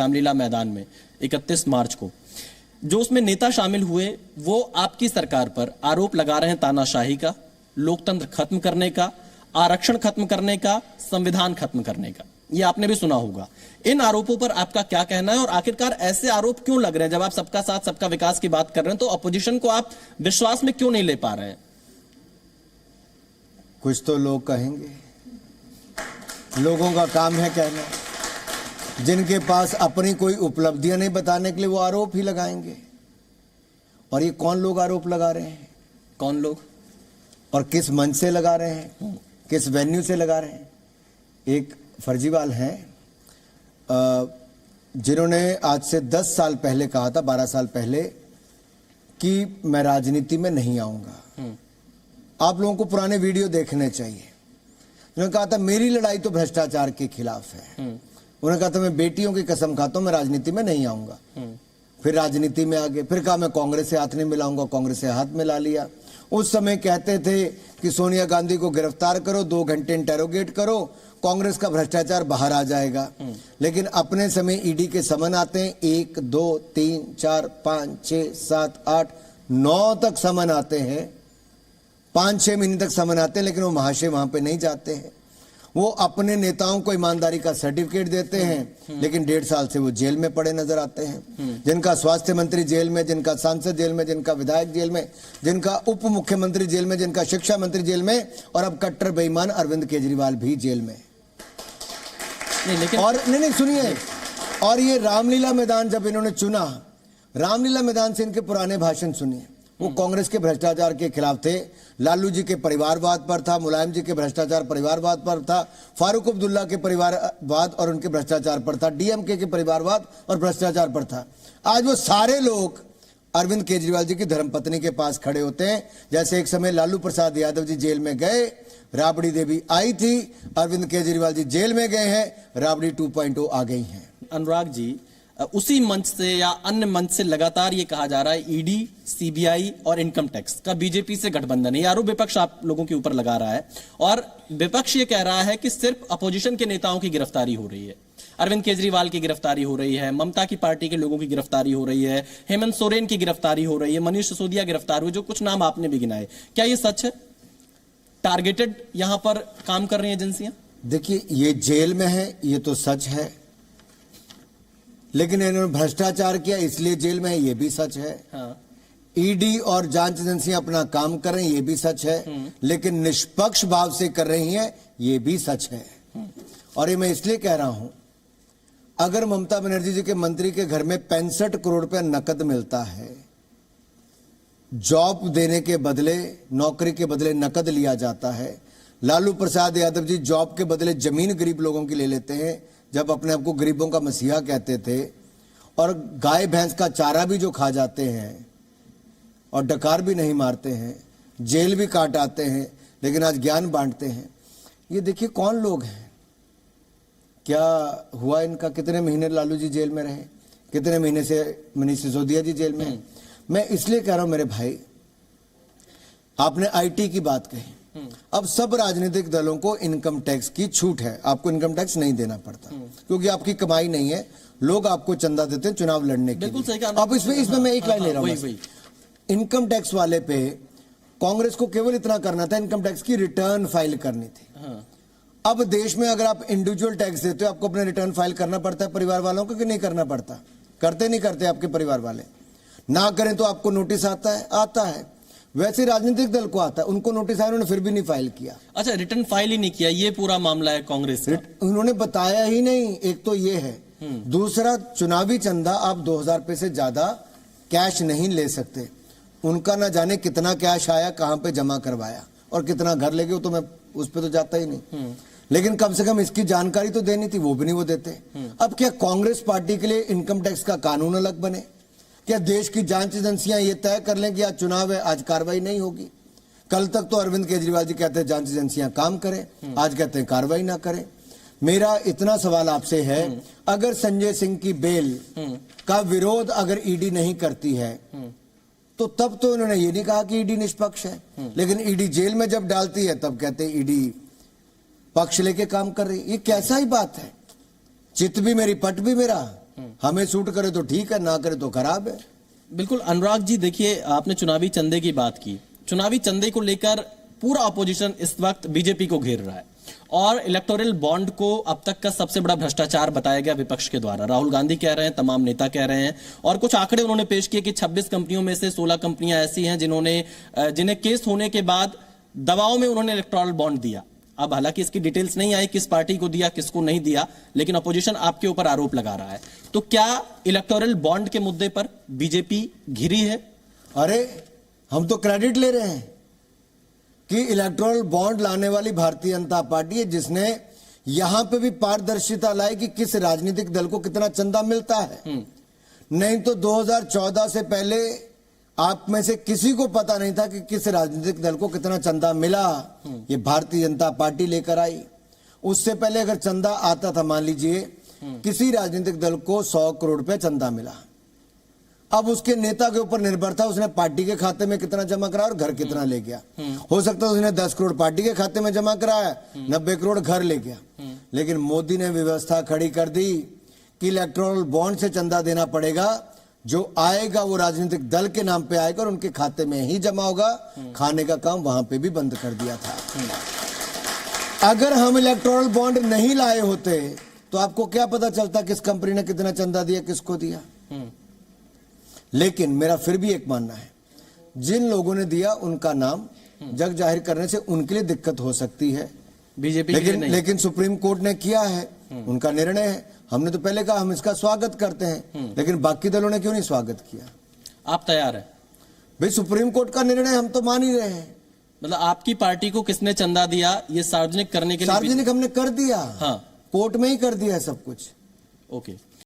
रामलीला मैदान में 31 मार्च को, जो उसमें नेता शामिल हुए वो आपकी सरकार पर आरोप लगा रहे हैं तानाशाही का, लोकतंत्र खत्म करने का, आरक्षण खत्म करने का, संविधान खत्म करने का। ये आपने भी सुना होगा। इन आरोपों पर आपका क्या कहना है और आखिरकार ऐसे आरोप क्यों लग रहे हैं? जब आप सबका साथ सबका विकास की बात कर रहे हैं तो अपोजिशन को आप विश्वास में क्यों नहीं ले पा रहे हैं? कुछ तो लोग कहेंगे, लोगों का काम है कहना। जिनके पास अपनी कोई उपलब्धियां नहीं बताने के लिए वो आरोप ही लगाएंगे। और ये कौन लोग आरोप लगा रहे हैं? कौन लोग और किस मंच से लगा रहे हैं, किस वेन्यू से लगा रहे हैं? एक फर्जीवाल हैं जिन्होंने आज से 10 साल पहले कहा था, 12 साल पहले, कि मैं राजनीति में नहीं आऊंगा। आप लोगों को पुराने वीडियो देखने चाहिए। उन्होंने कहा था मेरी लड़ाई तो भ्रष्टाचार के खिलाफ है। उन्होंने कहा था मैं बेटियों की कसम खाता हूं, मैं राजनीति में नहीं आऊंगा। फिर राजनीति में आ गए। फिर कहा मैं कांग्रेस से हाथ नहीं मिलाऊंगा, कांग्रेस से हाथ मिला लिया। उस समय कहते थे कि सोनिया गांधी को गिरफ्तार करो, 2 घंटे इंटेरोगेट करो, कांग्रेस का भ्रष्टाचार बाहर आ जाएगा। लेकिन अपने समय ईडी के समन आते हैं, 1 2 3 4 5 6 7 8 9 तक समन आते हैं, 5-6 महीने तक समन आते हैं, लेकिन वो महाशय वहां पे नहीं जाते हैं। वो अपने नेताओं को ईमानदारी का सर्टिफिकेट देते हैं, लेकिन 1.5 साल से वो जेल में पड़े नजर आते हैं। जिनका स्वास्थ्य मंत्री जेल में, जिनका सांसद जेल में, जिनका विधायक जेल में, जिनका उप मुख्यमंत्री जेल में, जिनका शिक्षा मंत्री जेल में, और अब कट्टर बेईमान अरविंद केजरीवाल भी जेल में। और नहीं सुनिए, और ये रामलीला मैदान जब इन्होंने चुना, रामलीला मैदान से इनके पुराने भाषण सुनिए। वो कांग्रेस के भ्रष्टाचार के खिलाफ थे, लालू जी के परिवारवाद पर था, मुलायम जी के भ्रष्टाचार परिवारवाद पर था, फारूक अब्दुल्ला के परिवारवाद और उनके भ्रष्टाचार पर था, डीएमके के परिवारवाद और भ्रष्टाचार पर था। आज वो सारे लोग अरविंद केजरीवाल जी की धर्मपत्नी के पास खड़े होते हैं। जैसे एक समय लालू प्रसाद यादव जी जेल में गए, राबड़ी देवी आई थी, अरविंद केजरीवाल जी जेल में गए हैं, राबड़ी 2.0 आ गई हैं। अनुराग जी, उसी मंच से या अन्य मंच से लगातार ये कहा जा रहा है ईडी, सीबीआई और इनकम टैक्स का बीजेपी से गठबंधन है। आरोप विपक्ष आप लोगों के ऊपर लगा रहा है और विपक्ष ये कह रहा है कि सिर्फ अपोजिशन के नेताओं की गिरफ्तारी हो रही है। अरविंद केजरीवाल की गिरफ्तारी हो रही है, ममता की पार्टी के लोगों की गिरफ्तारी हो रही है, हेमंत सोरेन की गिरफ्तारी हो रही है, मनीष सिसोदिया गिरफ्तार हुए, जो कुछ नाम आपने भी गिनाए। क्या ये सच है? टारगेटेड यहां पर काम कर रही है एजेंसियां? देखिए, ये जेल में है, ये तो सच है, लेकिन इन्होंने भ्रष्टाचार किया इसलिए जेल में है, ये भी सच है। हाँ। ईडी और जांच एजेंसियां अपना काम कर रही हैं, ये भी सच है, लेकिन निष्पक्ष भाव से कर रही हैं, ये भी सच है। और ये मैं इसलिए कह रहा हूं, अगर ममता बनर्जी जी के मंत्री के घर में 65 करोड़ रुपया नकद मिलता है, जॉब देने के बदले, नौकरी के बदले नकद लिया जाता है, लालू प्रसाद यादव जी जॉब के बदले जमीन गरीब लोगों की ले लेते हैं, जब अपने आप को गरीबों का मसीहा कहते थे, और गाय भैंस का चारा भी जो खा जाते हैं और डकार भी नहीं मारते हैं, जेल भी काट आते हैं, लेकिन आज ज्ञान बांटते हैं। ये देखिए कौन लोग हैं, क्या हुआ इनका, कितने महीने लालू जी जेल में रहे, कितने महीने से मनीष सिसोदिया जी जेल में हैं। मैं इसलिए कह रहा हूं मेरे भाई, आपने आईटी की बात कही, अब सब राजनीतिक दलों को इनकम टैक्स की छूट है, आपको इनकम टैक्स नहीं देना पड़ता, क्योंकि आपकी कमाई नहीं है, लोग आपको चंदा देते हैं चुनाव लड़ने के लिए। अब इसमें मैं एक लाइन ले रहा हूं, इनकम टैक्स वाले पे कांग्रेस को केवल इतना करना था, इनकम टैक्स की रिटर्न फाइल करनी थी। अब देश में अगर आप इंडिविजुअल टैक्स देते हो, आपको अपने रिटर्न फाइल करना पड़ता है परिवार वालों को, कि नहीं करना पड़ता? करते नहीं करते आपके परिवार वाले? ना करें तो आपको नोटिस आता है। वैसे राजनीतिक दल को आता है, उनको नोटिस आया, उन्होंने फिर भी नहीं फाइल किया। अच्छा, रिटर्न फाइल ही नहीं किया, ये पूरा मामला है कांग्रेस का। उन्होंने बताया ही नहीं, एक तो ये है। दूसरा, चुनावी चंदा आप 2000 रुपए से ज्यादा कैश नहीं ले सकते। उनका ना जाने कितना कैश आया, कहां पे जमा करवाया और कितना घर ले गए, तो मैं उस पर तो जाता ही नहीं, लेकिन कम से कम इसकी जानकारी तो देनी थी, वो भी नहीं वो देते। अब क्या कांग्रेस पार्टी के लिए इनकम टैक्स का कानून अलग बने? क्या देश की जांच एजेंसियां ये तय कर लें कि आज चुनाव है, आज कार्रवाई नहीं होगी? कल तक तो अरविंद केजरीवाल जी कहते हैं जांच एजेंसियां काम करें, आज कहते हैं कार्रवाई ना करें। मेरा इतना सवाल आपसे है, अगर संजय सिंह की बेल का विरोध अगर ईडी नहीं करती है, तो तब तो उन्होंने ये नहीं कहा कि ईडी निष्पक्ष है, लेकिन ईडी जेल में जब डालती है तब कहते हैं ईडी पक्ष लेके काम कर रही। ये कैसा ही बात है? चित भी मेरी पट भी मेरा, हमें सूट करे तो ठीक है, ना करे तो खराब है। बिल्कुल अनुराग जी, देखिए आपने चुनावी चंदे की बात की। चुनावी चंदे को लेकर पूरा अपोजिशन इस वक्त बीजेपी को घेर रहा है और इलेक्टोरल बॉन्ड को अब तक का सबसे बड़ा भ्रष्टाचार बताया गया विपक्ष के द्वारा। राहुल गांधी कह रहे हैं, तमाम नेता कह रहे हैं और कुछ आंकड़े उन्होंने पेश किए कि 26 कंपनियों में से 16 कंपनियां ऐसी हैं जिन्हें केस होने के बाद दबाव में उन्होंने इलेक्टोरल बॉन्ड दिया। अब हालांकि इसकी डिटेल्स नहीं आई किस पार्टी को दिया किसको नहीं दिया, लेकिन अपोजिशन आपके ऊपर आरोप लगा रहा है। तो क्या इलेक्टोरल बॉन्ड के मुद्दे पर बीजेपी घिरी है? अरे हम तो क्रेडिट ले रहे हैं कि इलेक्टोरल बॉन्ड लाने वाली भारतीय जनता पार्टी है, जिसने यहां पे भी पारदर्शिता लाई कि किस राजनीतिक दल को कितना चंदा मिलता है। नहीं तो 2014 से पहले आप में से किसी को पता नहीं था कि किस राजनीतिक दल को कितना चंदा मिला। ये भारतीय जनता पार्टी लेकर आई। उससे पहले अगर चंदा आता था, मान लीजिए किसी राजनीतिक दल को 100 करोड़ रुपए चंदा मिला, अब उसके नेता के ऊपर निर्भर था उसने पार्टी के खाते में कितना जमा कराया और घर कितना ले गया। हो सकता है उसने 10 करोड़ पार्टी के खाते में जमा कराया, 90 करोड़ घर ले गया। लेकिन मोदी ने व्यवस्था खड़ी कर दी कि इलेक्टोरल बॉन्ड से चंदा देना पड़ेगा, जो आएगा वो राजनीतिक दल के नाम पे आएगा और उनके खाते में ही जमा होगा। खाने का काम वहां पे भी बंद कर दिया था। अगर हम इलेक्टोरल बॉन्ड नहीं लाए होते तो आपको क्या पता चलता किस कंपनी ने कितना चंदा दिया, किसको दिया। लेकिन मेरा फिर भी एक मानना है, जिन लोगों ने दिया उनका नाम जग जाहिर करने से उनके लिए दिक्कत हो सकती है, बीजेपी लेकिन सुप्रीम कोर्ट ने किया है, उनका निर्णय है। हमने तो पहले कहा हम इसका स्वागत करते हैं, लेकिन बाकी दलों ने क्यों नहीं स्वागत किया? आप तैयार है भाई? सुप्रीम कोर्ट का निर्णय हम तो मान ही रहे हैं। मतलब आपकी पार्टी को किसने चंदा दिया ये सार्वजनिक करने के लिए? सार्वजनिक हमने कर दिया। हाँ, कोर्ट में ही कर दिया है सब कुछ। ओके।